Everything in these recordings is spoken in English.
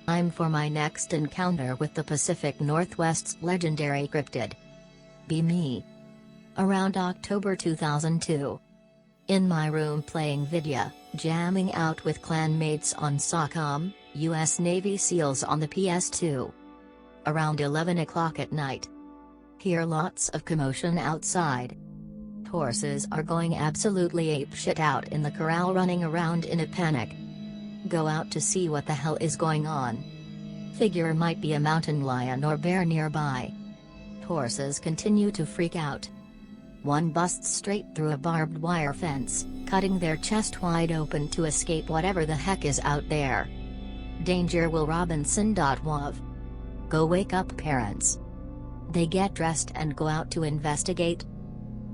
Time for my next encounter with the Pacific Northwest's legendary cryptid. Be me. Around October 2002. In my room playing video, jamming out with clanmates on SOCOM, US Navy SEALs on the PS2. Around 11 o'clock at night. Hear lots of commotion outside. Horses are going absolutely apeshit out in the corral, running around in a panic. Go out to see what the hell is going on. Figure might be a mountain lion or bear nearby. Horses continue to freak out. One busts straight through a barbed wire fence, cutting their chest wide open to escape whatever the heck is out there. Danger Will Robinson. Wav. Go wake up parents. They get dressed and go out to investigate.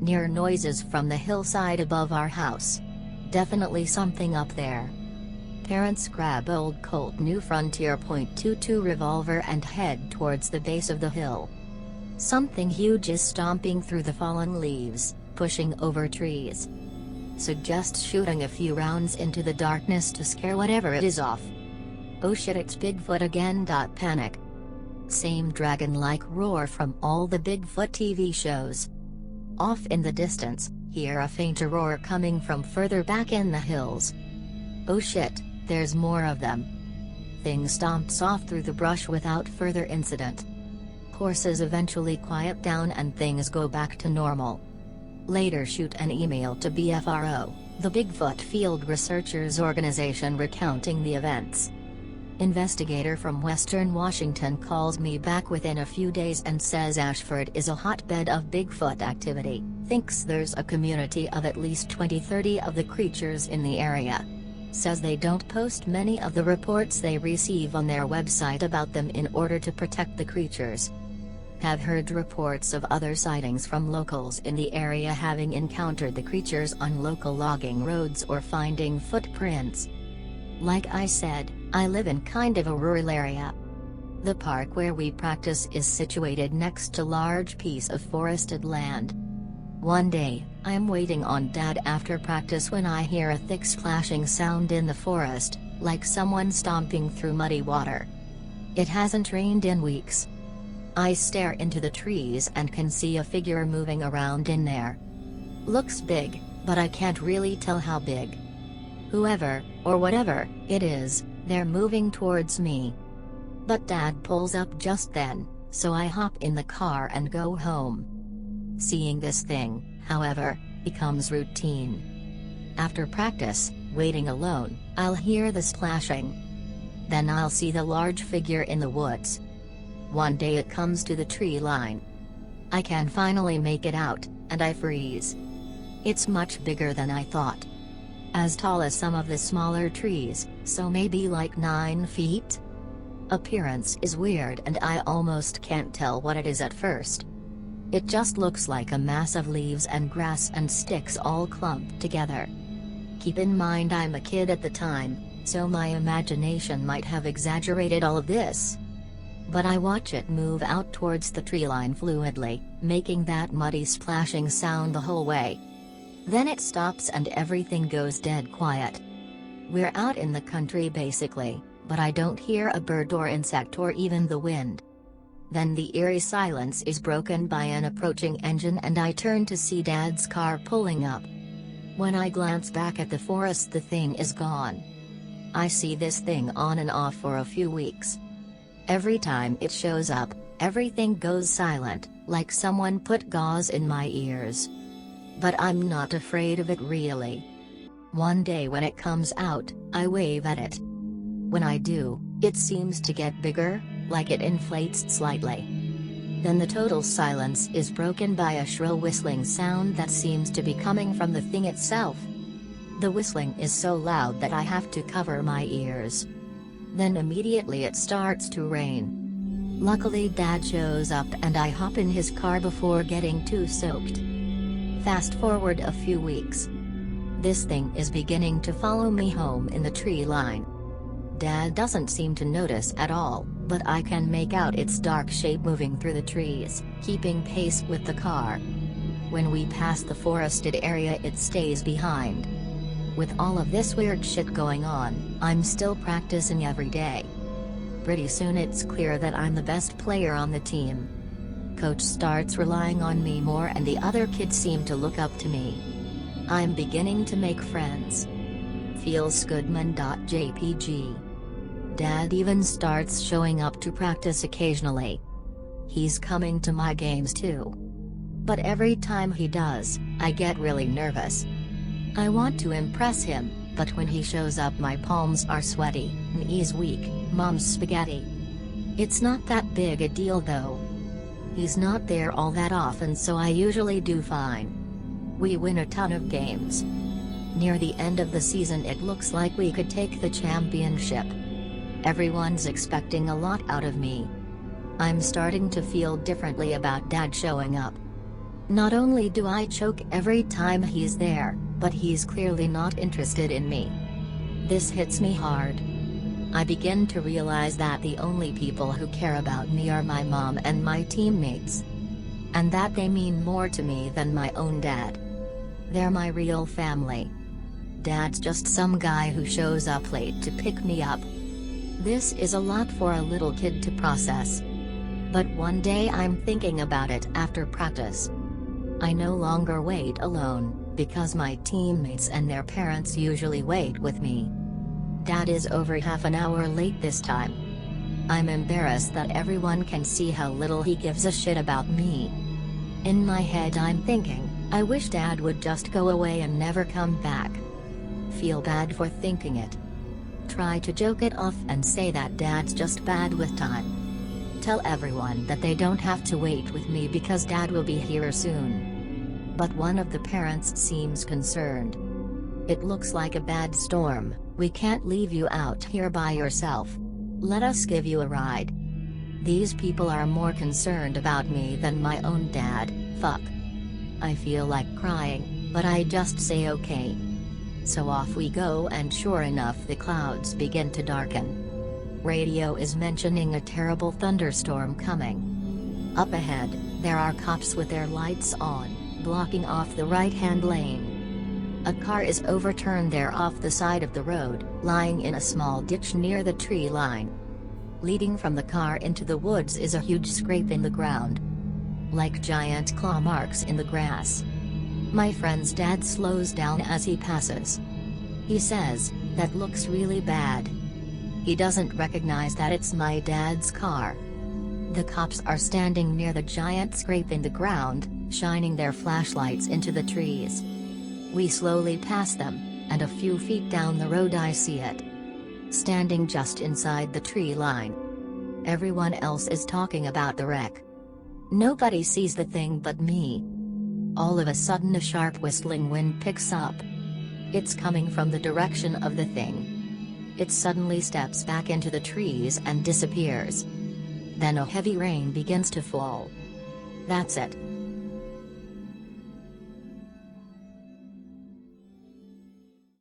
Near noises from the hillside above our house. Definitely something up there. Parents grab old Colt New Frontier .22 revolver and head towards the base of the hill. Something huge is stomping through the fallen leaves, pushing over trees. Suggest shooting a few rounds into the darkness to scare whatever it is off. Oh shit, it's Bigfoot again. Panic. Same dragon-like roar from all the Bigfoot TV shows. Off in the distance, hear a fainter roar coming from further back in the hills. Oh shit, there's more of them. Thing stomps off through the brush without further incident. Horses eventually quiet down and things go back to normal. Later shoot an email to BFRO, the Bigfoot Field Researchers Organization, recounting the events. Investigator from Western Washington calls me back within a few days and says Ashford is a hotbed of Bigfoot activity, thinks there's a community of at least 20-30 of the creatures in the area. Says they don't post many of the reports they receive on their website about them in order to protect the creatures. Have heard reports of other sightings from locals in the area having encountered the creatures on local logging roads or finding footprints. Like I said, I live in kind of a rural area. The park where we practice is situated next to large piece of forested land. One day, I'm waiting on Dad after practice when I hear a thick splashing sound in the forest, like someone stomping through muddy water. It hasn't rained in weeks. I stare into the trees and can see a figure moving around in there. Looks big, but I can't really tell how big. Whoever, or whatever, it is, they're moving towards me. But Dad pulls up just then, so I hop in the car and go home. Seeing this thing, however, becomes routine. After practice, waiting alone, I'll hear the splashing. Then I'll see the large figure in the woods. One day it comes to the tree line. I can finally make it out, and I freeze. It's much bigger than I thought. As tall as some of the smaller trees, so maybe like 9 feet? Appearance is weird and I almost can't tell what it is at first. It just looks like a mass of leaves and grass and sticks all clumped together. Keep in mind I'm a kid at the time, so my imagination might have exaggerated all of this. But I watch it move out towards the tree line fluidly, making that muddy splashing sound the whole way. Then it stops and everything goes dead quiet. We're out in the country basically, but I don't hear a bird or insect or even the wind. Then the eerie silence is broken by an approaching engine and I turn to see Dad's car pulling up. When I glance back at the forest, the thing is gone. I see this thing on and off for a few weeks. Every time it shows up, everything goes silent, like someone put gauze in my ears. But I'm not afraid of it really. One day when it comes out, I wave at it. When I do, it seems to get bigger, like it inflates slightly. Then the total silence is broken by a shrill whistling sound that seems to be coming from the thing itself. The whistling is so loud that I have to cover my ears. Then immediately it starts to rain. Luckily Dad shows up and I hop in his car before getting too soaked. Fast forward a few weeks. This thing is beginning to follow me home in the tree line. Dad doesn't seem to notice at all, but I can make out its dark shape moving through the trees, keeping pace with the car. When we pass the forested area it stays behind. With all of this weird shit going on, I'm still practicing every day. Pretty soon it's clear that I'm the best player on the team. Coach starts relying on me more and the other kids seem to look up to me. I'm beginning to make friends. Feelsgoodman.jpg. Dad even starts showing up to practice occasionally. He's coming to my games too. But every time he does, I get really nervous. I want to impress him, but when he shows up my palms are sweaty, knees weak, mom's spaghetti. It's not that big a deal though. He's not there all that often so I usually do fine. We win a ton of games. Near the end of the season it looks like we could take the championship. Everyone's expecting a lot out of me. I'm starting to feel differently about Dad showing up. Not only do I choke every time he's there, but he's clearly not interested in me. This hits me hard. I begin to realize that the only people who care about me are my mom and my teammates. And that they mean more to me than my own dad. They're my real family. Dad's just some guy who shows up late to pick me up. This is a lot for a little kid to process. But one day I'm thinking about it after practice. I no longer wait alone, because my teammates and their parents usually wait with me. Dad is over half an hour late this time. I'm embarrassed that everyone can see how little he gives a shit about me. In my head I'm thinking, I wish Dad would just go away and never come back. Feel bad for thinking it. Try to joke it off and say that Dad's just bad with time. Tell everyone that they don't have to wait with me because Dad will be here soon. But one of the parents seems concerned. It looks like a bad storm, we can't leave you out here by yourself. Let us give you a ride. These people are more concerned about me than my own dad, fuck. I feel like crying, but I just say okay. So off we go and sure enough the clouds begin to darken. Radio is mentioning a terrible thunderstorm coming. Up ahead, there are cops with their lights on, blocking off the right-hand lane. A car is overturned there off the side of the road, lying in a small ditch near the tree line. Leading from the car into the woods is a huge scrape in the ground. Like giant claw marks in the grass. My friend's dad slows down as he passes. He says, "That looks really bad." He doesn't recognize that it's my dad's car. The cops are standing near the giant scrape in the ground, shining their flashlights into the trees. We slowly pass them, and a few feet down the road I see it. Standing just inside the tree line. Everyone else is talking about the wreck. Nobody sees the thing but me. All of a sudden a sharp whistling wind picks up. It's coming from the direction of the thing. It suddenly steps back into the trees and disappears. Then a heavy rain begins to fall. That's it.